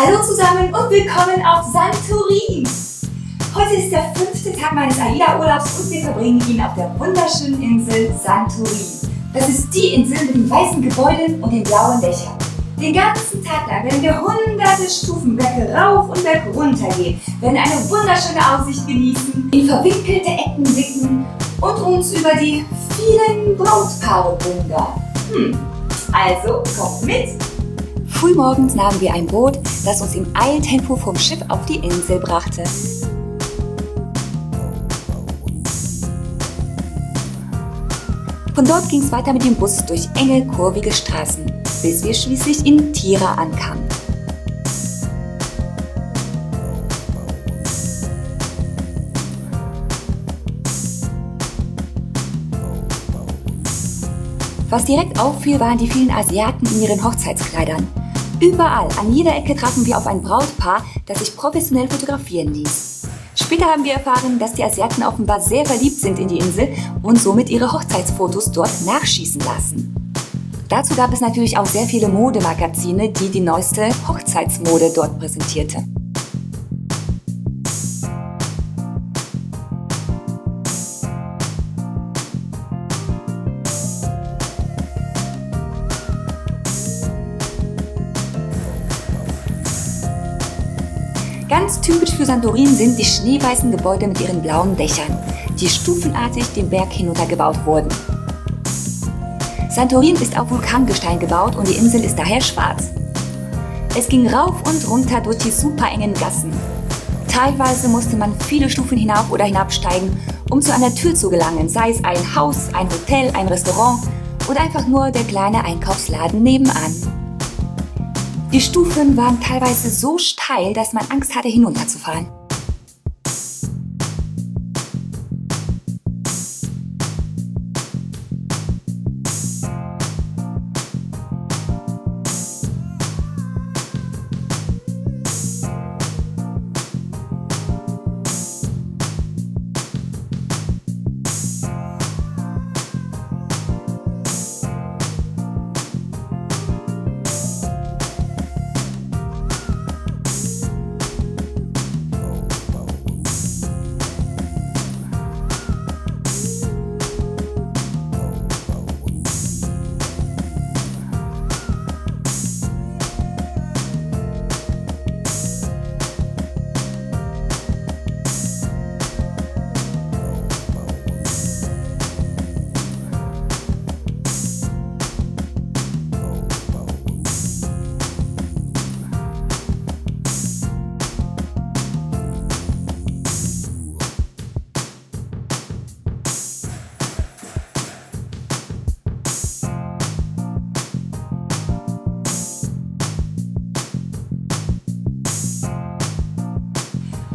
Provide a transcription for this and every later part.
Hallo zusammen und willkommen auf Santorin! Heute ist der 5. Tag meines AIDA-Urlaubs und wir verbringen ihn auf der wunderschönen Insel Santorin. Das ist die Insel mit den weißen Gebäuden und den blauen Dächern. Den ganzen Tag lang werden wir hunderte Stufen Berge rauf und Berg runter gehen, werden eine wunderschöne Aussicht genießen, in verwinkelte Ecken blicken und uns über die vielen Brautpaare wundern. Also kommt mit! Frühmorgens nahmen wir ein Boot, das uns im Eiltempo vom Schiff auf die Insel brachte. Von dort ging es weiter mit dem Bus durch enge, kurvige Straßen, bis wir schließlich in Tira ankamen. Was direkt auffiel, waren die vielen Asiaten in ihren Hochzeitskleidern. Überall, an jeder Ecke trafen wir auf ein Brautpaar, das sich professionell fotografieren ließ. Später haben wir erfahren, dass die Asiaten offenbar sehr verliebt sind in die Insel und somit ihre Hochzeitsfotos dort nachschießen lassen. Dazu gab es natürlich auch sehr viele Modemagazine, die die neueste Hochzeitsmode dort präsentierte. Ganz typisch für Santorin sind die schneeweißen Gebäude mit ihren blauen Dächern, die stufenartig den Berg hinuntergebaut wurden. Santorin ist auf Vulkangestein gebaut und die Insel ist daher schwarz. Es ging rauf und runter durch die super engen Gassen. Teilweise musste man viele Stufen hinauf oder hinabsteigen, um zu einer Tür zu gelangen, sei es ein Haus, ein Hotel, ein Restaurant oder einfach nur der kleine Einkaufsladen nebenan. Die Stufen waren teilweise so steil, dass man Angst hatte, hinunterzufallen.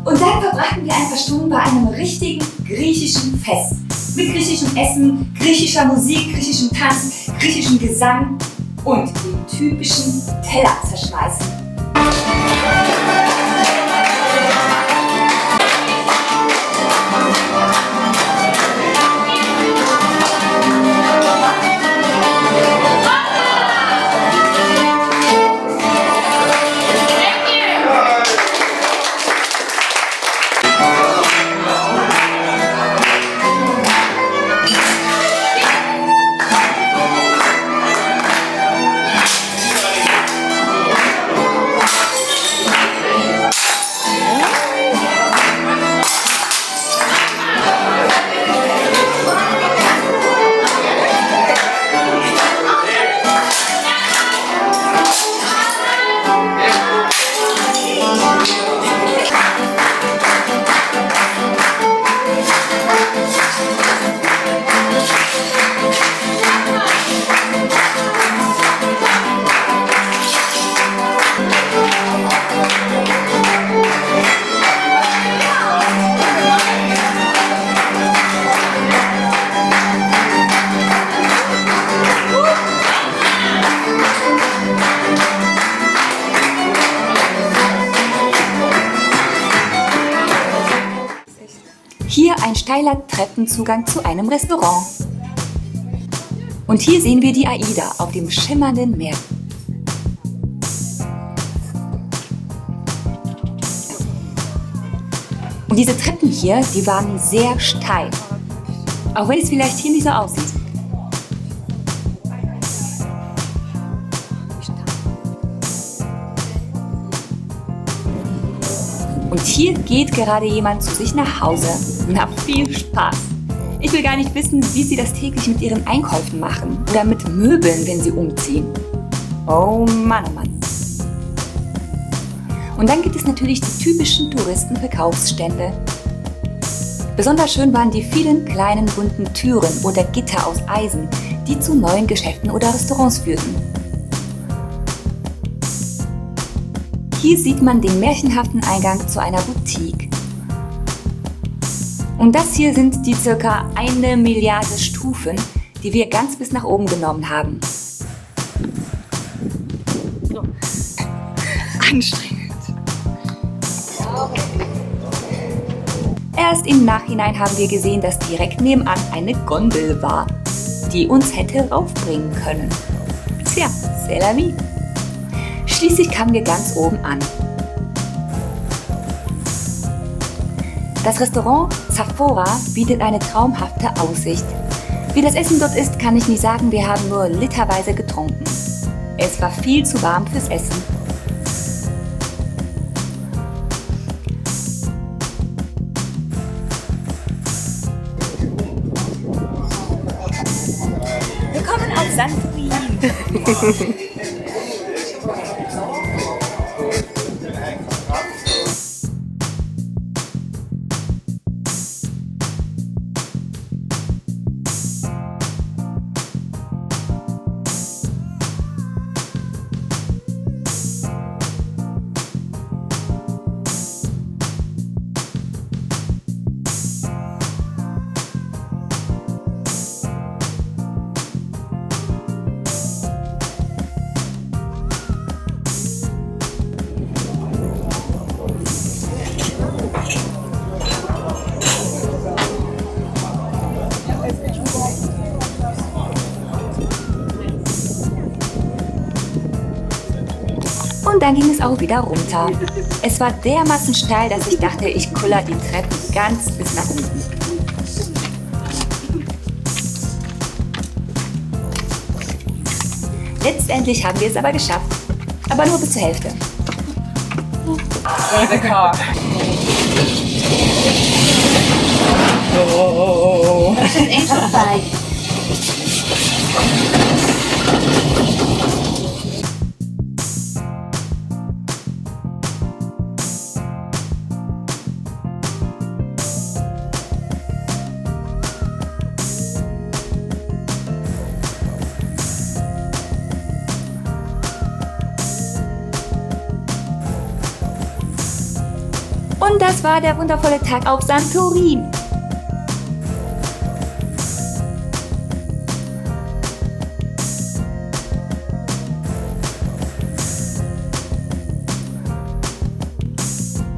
Und dann verbrachten wir ein paar Stunden bei einem richtigen griechischen Fest. Mit griechischem Essen, griechischer Musik, griechischem Tanz, griechischem Gesang und dem typischen Teller zerschmeißen. Hier ein steiler Treppenzugang zu einem Restaurant. Und hier sehen wir die AIDA auf dem schimmernden Meer. Diese Treppen hier, die waren sehr steil. Auch wenn es vielleicht hier nicht so aussieht. Und hier geht gerade jemand zu sich nach Hause. Na, viel Spaß! Ich will gar nicht wissen, wie sie das täglich mit ihren Einkäufen machen oder mit Möbeln, wenn sie umziehen. Oh Mann, oh Mann. Und dann gibt es natürlich die typischen Touristenverkaufsstände. Besonders schön waren die vielen kleinen bunten Türen oder Gitter aus Eisen, die zu neuen Geschäften oder Restaurants führten. Hier sieht man den märchenhaften Eingang zu einer Boutique. Und das hier sind die ca. 1 Milliarde Stufen, die wir ganz bis nach oben genommen haben. Anstrengend. Erst im Nachhinein haben wir gesehen, dass direkt nebenan eine Gondel war, die uns hätte raufbringen können. Tja, c'est la vie. Schließlich kamen wir ganz oben an. Das Restaurant Zafora bietet eine traumhafte Aussicht. Wie das Essen dort ist, kann ich nicht sagen, wir haben nur literweise getrunken. Es war viel zu warm fürs Essen. Willkommen auf Santorin! Und dann ging es auch wieder runter. Es war dermaßen steil, dass ich dachte, ich kuller die Treppen ganz bis nach unten. Letztendlich haben wir es aber geschafft. Aber nur bis zur Hälfte. Oh. Das ist echt schon weit. Und das war der wundervolle Tag auf Santorin.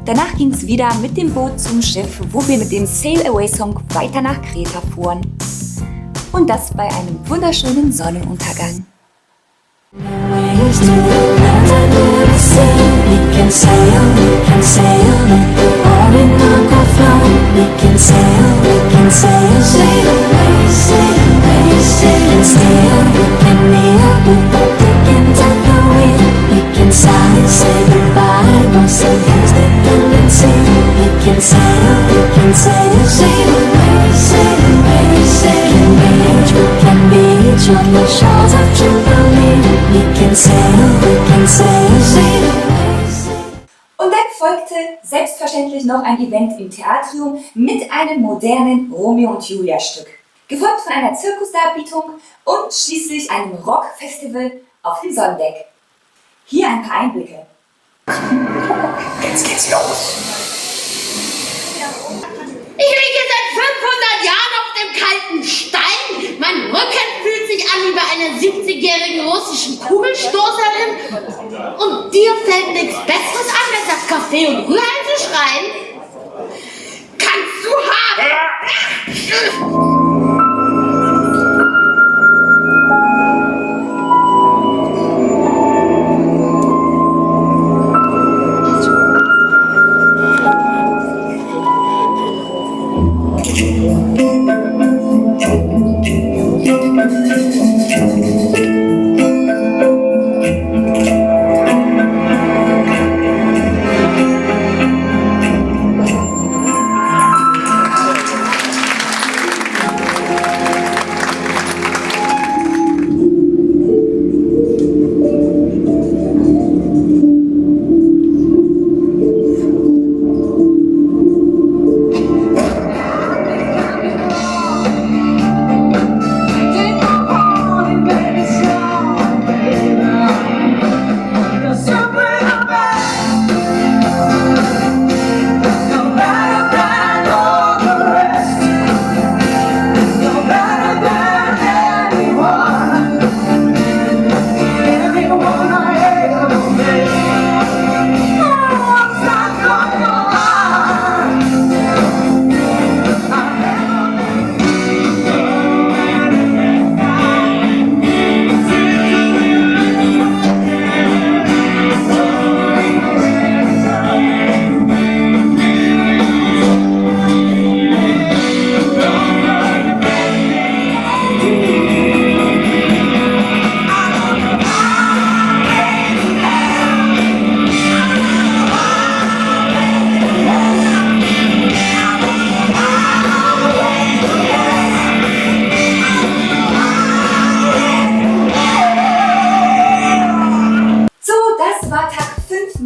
Danach ging es wieder mit dem Boot zum Schiff, wo wir mit dem Sail Away Song weiter nach Kreta fuhren. Und das bei einem wunderschönen Sonnenuntergang. Und dann folgte selbstverständlich noch ein Event im Theatrium mit einem modernen Romeo und Julia Stück. Gefolgt von einer Zirkusdarbietung und schließlich einem Rockfestival auf dem Sonnendeck. Hier ein paar Einblicke. Jetzt geht's los. Ich liege seit 500 Jahren auf dem kalten Stein. Mein Rücken fühlt sich an wie bei einer 70-jährigen russischen Kugelstoßerin. Und dir fällt nichts Besseres an, als das Kaffee und Rührei zu schreien? Kannst du haben!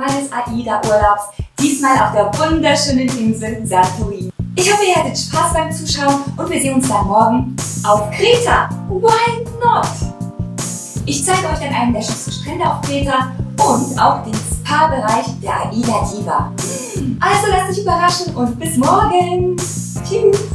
meines AIDA-Urlaubs, diesmal auf der wunderschönen Insel Santorin. Ich hoffe, ihr hattet Spaß beim Zuschauen und wir sehen uns dann morgen auf Kreta. Why not? Ich zeige euch dann einen der schönsten Strände auf Kreta und auch den Spa-Bereich der AIDA Diva. Also lasst euch überraschen und bis morgen. Tschüss.